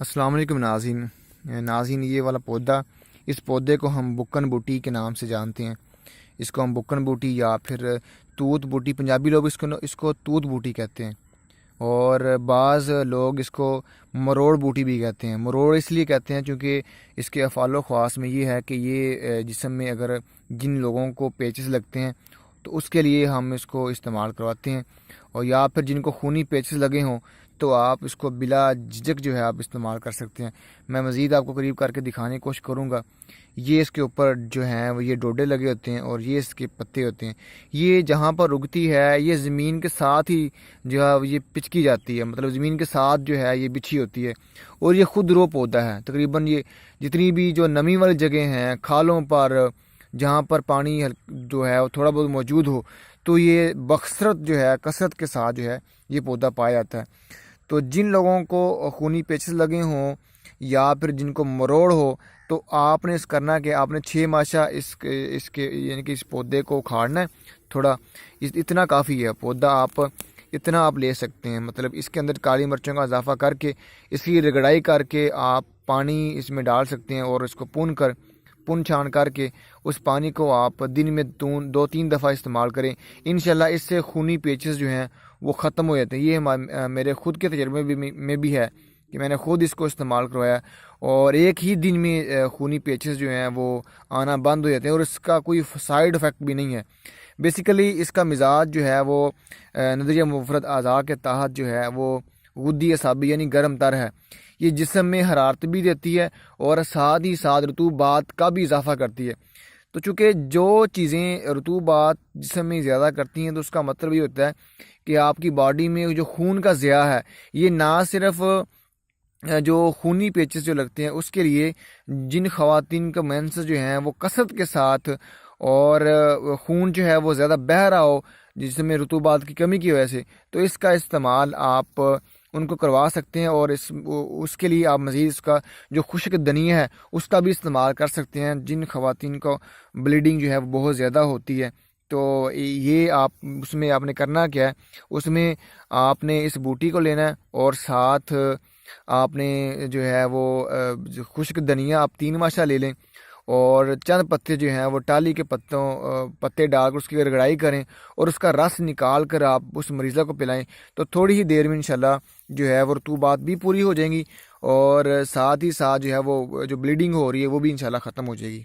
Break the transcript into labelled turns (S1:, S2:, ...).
S1: السلام علیکم ناظرین، یہ والا پودا، اس پودے کو ہم بکن بوٹی کے نام سے جانتے ہیں۔ اس کو ہم بکن بوٹی یا پھر توت بوٹی، پنجابی لوگ اس کو توت بوٹی کہتے ہیں، اور بعض لوگ اس کو مروڑ بوٹی بھی کہتے ہیں۔ مروڑ اس لیے کہتے ہیں چونکہ اس کے افعال و خواص میں یہ ہے کہ یہ جسم میں اگر جن لوگوں کو پیچز لگتے ہیں تو اس کے لیے ہم اس کو استعمال کرواتے ہیں، اور یا پھر جن کو خونی پیچز لگے ہوں تو آپ اس کو بلا جھجک جو ہے آپ استعمال کر سکتے ہیں۔ میں مزید آپ کو قریب کر کے دکھانے کی کوشش کروں گا۔ یہ اس کے اوپر جو ہیں وہ یہ ڈوڈے لگے ہوتے ہیں اور یہ اس کے پتے ہوتے ہیں۔ یہ جہاں پر اگتی ہے یہ زمین کے ساتھ ہی جو ہے یہ پچکی جاتی ہے، مطلب زمین کے ساتھ جو ہے یہ بچھی ہوتی ہے، اور یہ خود رو پودا ہے۔ تقریباً یہ جتنی بھی جو نمی والی جگہ ہیں، کھالوں پر جہاں پر پانی جو ہے وہ تھوڑا بہت موجود ہو تو یہ بکثرت جو ہے کثرت کے ساتھ جو ہے یہ پودا پایا جاتا ہے۔ تو جن لوگوں کو خونی پیچز لگے ہوں یا پھر جن کو مروڑ ہو تو آپ نے اس کرنا کہ آپ نے 6 ماشا اس کے یعنی کہ اس پودے کو اکھاڑنا ہے تھوڑا، اتنا کافی ہے پودا، آپ اتنا آپ لے سکتے ہیں۔ مطلب اس کے اندر کالی مرچوں کا اضافہ کر کے اس کی رگڑائی کر کے آپ پانی اس میں ڈال سکتے ہیں، اور اس کو پن چھان کر کے اس پانی کو آپ دن میں 2-3 دفعہ استعمال کریں۔ انشاءاللہ اس سے خونی پیچز جو ہیں وہ ختم ہو جاتے ہیں۔ یہ میرے خود کے تجربے میں بھی ہے کہ میں نے خود اس کو استعمال کروایا، اور ایک ہی دن میں خونی پیچز جو ہیں وہ آنا بند ہو جاتے ہیں، اور اس کا کوئی سائیڈ افیکٹ بھی نہیں ہے۔ بیسیکلی اس کا مزاج جو ہے وہ نظریہ مفرد اعضاء کے تحت جو ہے وہ غدی اعصابی یعنی گرم تر ہے۔ یہ جسم میں حرارت بھی دیتی ہے اور ساتھ ہی ساتھ رطوبات کا بھی اضافہ کرتی ہے۔ تو چونکہ جو چیزیں رطوبات جسم میں زیادہ کرتی ہیں تو اس کا مطلب یہ ہوتا ہے کہ آپ کی باڈی میں جو خون کا ضیاع ہے یہ نہ صرف جو خونی پیچز جو لگتے ہیں اس کے لیے، جن خواتین کا مینسز جو ہیں وہ کثرت کے ساتھ اور خون جو ہے وہ زیادہ بہہ رہا ہو جسم میں رطوبات کی کمی کی وجہ سے، تو اس کا استعمال آپ ان کو کروا سکتے ہیں، اور اس کے لیے آپ مزید اس کا جو خشک دنیا ہے اس کا بھی استعمال کر سکتے ہیں جن خواتین کو بلیڈنگ جو ہے وہ بہت زیادہ ہوتی ہے۔ تو یہ آپ اس میں آپ نے کرنا کیا ہے، اس میں آپ نے اس بوٹی کو لینا ہے، اور ساتھ آپ نے جو ہے وہ جو خشک دنیا آپ 3 ماشا لے لیں، اور چند پتے جو ہیں وہ ٹالی کے پتے ڈال کر اس کی رگڑائی کریں، اور اس کا رس نکال کر آپ اس مریضہ کو پلائیں، تو تھوڑی ہی دیر میں انشاءاللہ جو ہے وہ رطوبات بھی پوری ہو جائیں گی، اور ساتھ ہی ساتھ جو ہے وہ جو بلیڈنگ ہو رہی ہے وہ بھی انشاءاللہ ختم ہو جائے گی۔